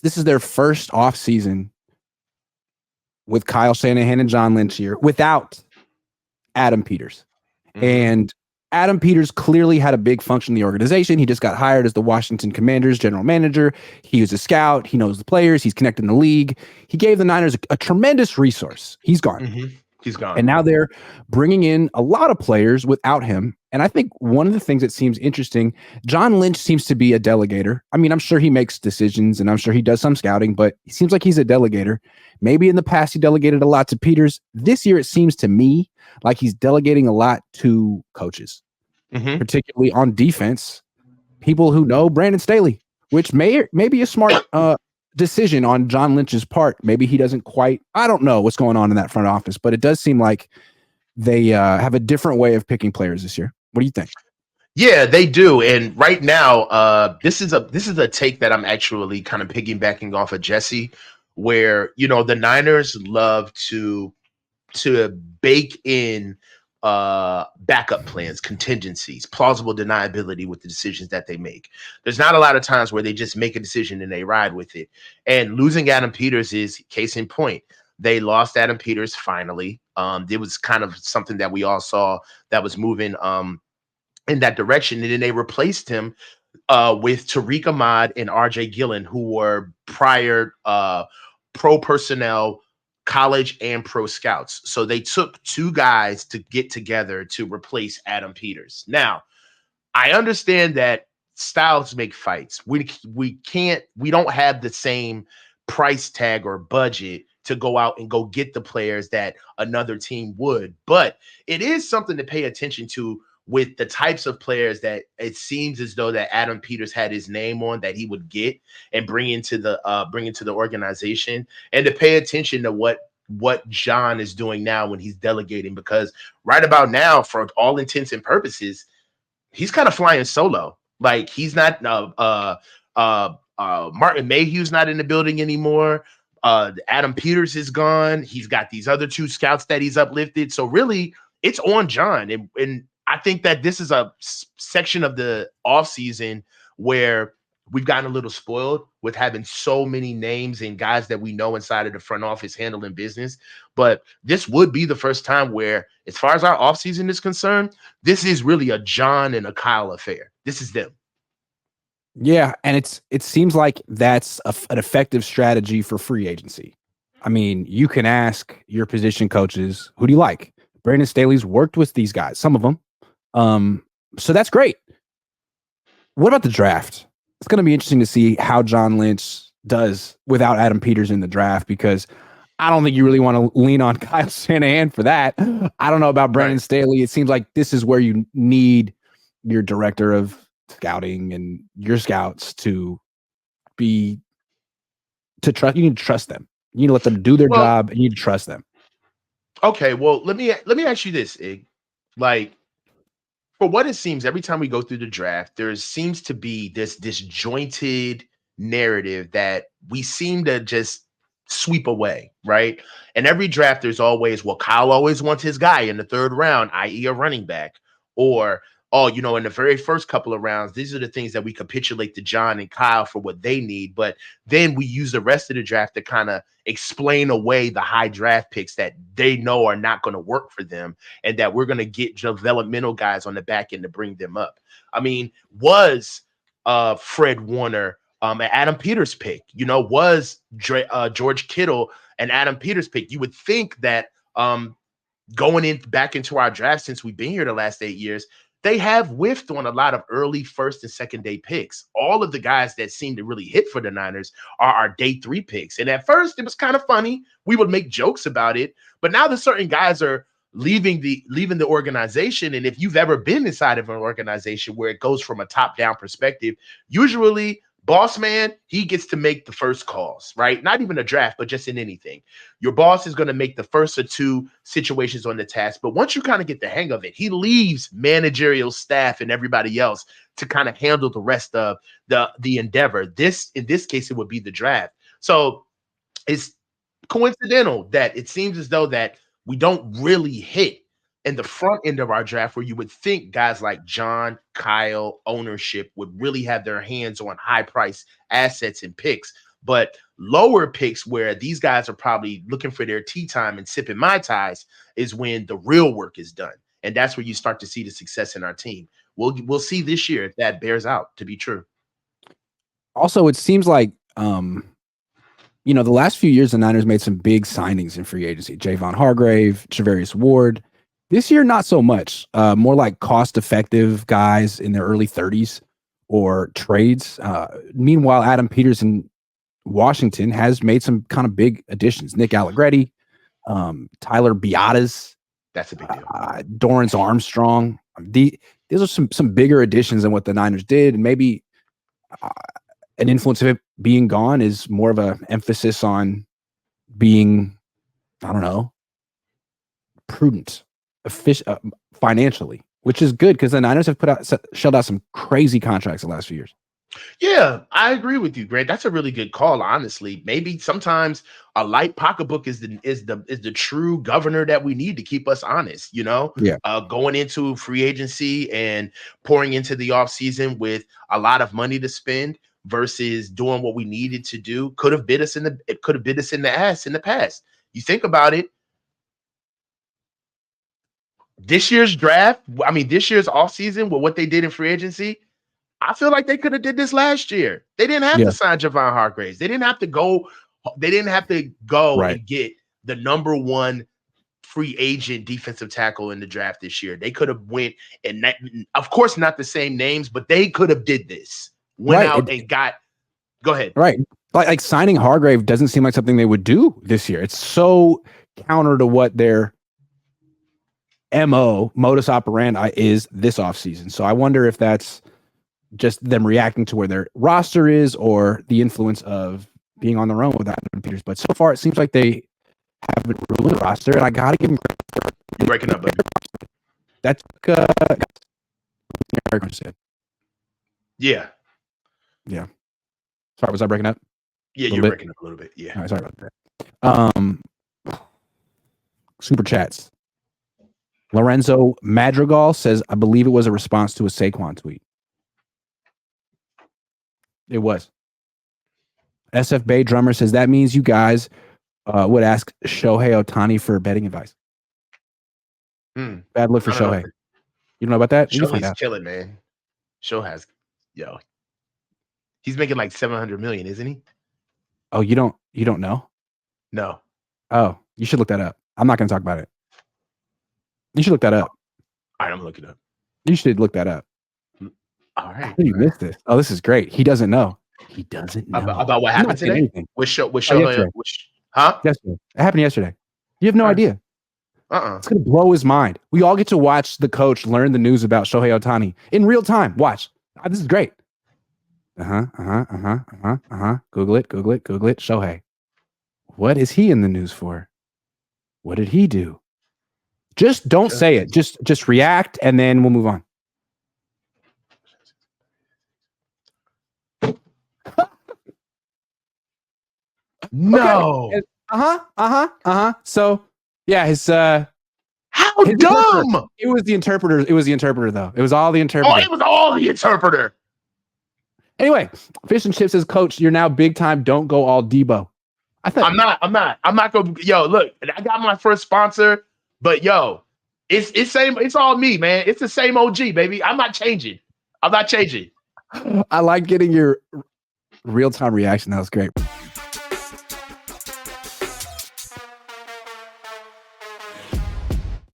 this is their first offseason with Kyle Shanahan and John Lynch here without Adam Peters. And Adam Peters clearly had a big function in the organization. He just got hired as the Washington Commanders general manager. He was a scout. He knows the players. He's connected in the league. He gave the Niners a tremendous resource. He's gone. He's gone. And now they're bringing in a lot of players without him. And I think one of the things that seems interesting, John Lynch seems to be a delegator. I mean, I'm sure he makes decisions and I'm sure he does some scouting, but he seems like he's a delegator. Maybe in the past he delegated a lot to Peters. This year, it seems to me like he's delegating a lot to coaches, particularly on defense, people who know Brandon Staley, which may be a smart decision on John Lynch's part. Maybe he doesn't quite, I don't know what's going on in that front office, but it does seem like they have a different way of picking players this year. What do you think? Yeah, they do. And right now, this is a take that I'm actually kind of piggybacking off of Jesse, where, the Niners love to bake in backup plans, contingencies, plausible deniability with the decisions that they make. There's not a lot of times where they just make a decision and they ride with it. And losing Adam Peters is case in point. They lost Adam Peters finally. It was kind of something that we all saw that was moving in that direction. And then they replaced him with Tariq Ahmad and RJ Gillen, who were prior pro personnel, college and pro scouts. So they took two guys to get together to replace Adam Peters. Now, I understand that styles make fights. We don't have the same price tag or budget to go out and go get the players that another team would. But it is something to pay attention to with the types of players that it seems as though that Adam Peters had his name on, that he would get and bring into the organization, and to pay attention to what John is doing now when he's delegating, because right about now, for all intents and purposes, he's kind of flying solo. Like, he's not Martin Mayhew's not in the building anymore. Adam Peters is gone. He's got these other two scouts that he's uplifted. So really, it's on John. And I think that this is a section of the offseason where we've gotten a little spoiled with having so many names and guys that we know inside of the front office handling business. But this would be the first time where, as far as our offseason is concerned, this is really a John and a Kyle affair. This is them. Yeah, and it seems like that's an effective strategy for free agency. I mean, you can ask your position coaches, who do you like? Brandon Staley's worked with these guys, some of them. So that's great. What about the draft? It's going to be interesting to see how John Lynch does without Adam Peters in the draft, because I don't think you really want to lean on Kyle Shanahan for that. I don't know about Brandon Staley. It seems like this is where you need your director of scouting and your scouts to trust. You need to trust them. You need to let them do their job, and you need to trust them. Okay, well, let me ask you this, Ig. Like, for what it seems, every time we go through the draft, there seems to be this disjointed narrative that we seem to just sweep away, right? And every draft, there's always, well, Kyle always wants his guy in the third round, i.e. a running back. Or, in the very first couple of rounds, these are the things that we capitulate to John and Kyle for what they need. But then we use the rest of the draft to kind of explain away the high draft picks that they know are not going to work for them, and that we're going to get developmental guys on the back end to bring them up. I mean, was Fred Warner an Adam Peters pick? Was George Kittle an Adam Peters pick? You would think that going back into our draft, since we've been here the last 8 years, they have whiffed on a lot of early first and second day picks. All of the guys that seem to really hit for the Niners are our day 3 picks. And at first, it was kind of funny. We would make jokes about it. But now that certain guys are leaving the organization, and if you've ever been inside of an organization where it goes from a top-down perspective, usually boss man, he gets to make the first calls, right? Not even a draft, but just in anything. Your boss is going to make the first or two situations on the task. But once you kind of get the hang of it, he leaves managerial staff and everybody else to kind of handle the rest of the endeavor. In this case, it would be the draft. So it's coincidental that it seems as though that we don't really hit in the front end of our draft, where you would think guys like John, Kyle, ownership would really have their hands on high price assets and picks. But lower picks where these guys are probably looking for their tea time and sipping Mai Tais is when the real work is done. And that's where you start to see the success in our team. We'll see this year if that bears out to be true. Also, it seems like the last few years the Niners made some big signings in free agency. Javon Hargrave, Travarius Ward. This year, not so much. More like cost-effective guys in their early 30s or trades. Meanwhile, Adam Peters in Washington has made some kind of big additions. Nick Allegretti, Tyler Biadasz. That's a big deal. Dorrance Armstrong. These are some bigger additions than what the Niners did, and maybe an influence of it being gone is more of a emphasis on being, I don't know, prudent, financially, which is good because the Niners have shelled out some crazy contracts the last few years. Yeah, I agree with you, Grant. That's a really good call, honestly. Maybe sometimes a light pocketbook is the true governor that we need to keep us honest, Yeah. Going into free agency and pouring into the offseason with a lot of money to spend versus doing what we needed to do could have bit us in the ass in the past. You think about it. This year's draft, this year's offseason with what they did in free agency, I feel like they could have did this last year. They didn't have to sign Javon Hargraves. They didn't have to go Right. and get the number one free agent defensive tackle in the draft this year. They could have went and of course not the same names, but they could have did this. Went out and got. Go ahead. Right. Like signing Hargrave doesn't seem like something they would do this year. It's so counter to what their modus operandi is this offseason. So I wonder if that's just them reacting to where their roster is or the influence of being on their own with Adam Peters. But so far, it seems like they haven't ruined the roster, and I got to give them credit for breaking up. That's Yeah. Sorry, was I breaking up? Yeah, you're breaking up a little bit. Yeah. All right, sorry about that. Super chats. Lorenzo Madrigal says, I believe it was a response to a Saquon tweet. It was. SF Bay Drummer says, that means you guys would ask Shohei Otani for betting advice. Bad look for Shohei. You don't know about that? Shohei's killing, man. Shohei's, he's making like $700 million, isn't he? Oh, you don't know? No. Oh, you should look that up. I'm not going to talk about it. You should look that up. All right, I'm looking up. You should look that up. All right. You missed this. Oh, this is great. He doesn't know. He doesn't know about what happened today. With Shohei, yesterday. It happened yesterday. You have no idea. It's gonna blow his mind. We all get to watch the coach learn the news about Shohei Otani in real time. Watch. This is great. Google it. Shohei. What is he in the news for? What did he do? Just don't say it. Just react, and then we'll move on. No. Okay. So yeah, his how dumb. It was the interpreter. It was the interpreter, though. It was all the interpreter. Oh, it was all the interpreter. Anyway, Fish and Chips says, Coach, you're now big time. Don't go all Debo. I'm not going. Yo, look, I got my first sponsor, but it's same. It's all me, man. It's the same OG, baby. I'm not changing. I like getting your real time reaction. That was great.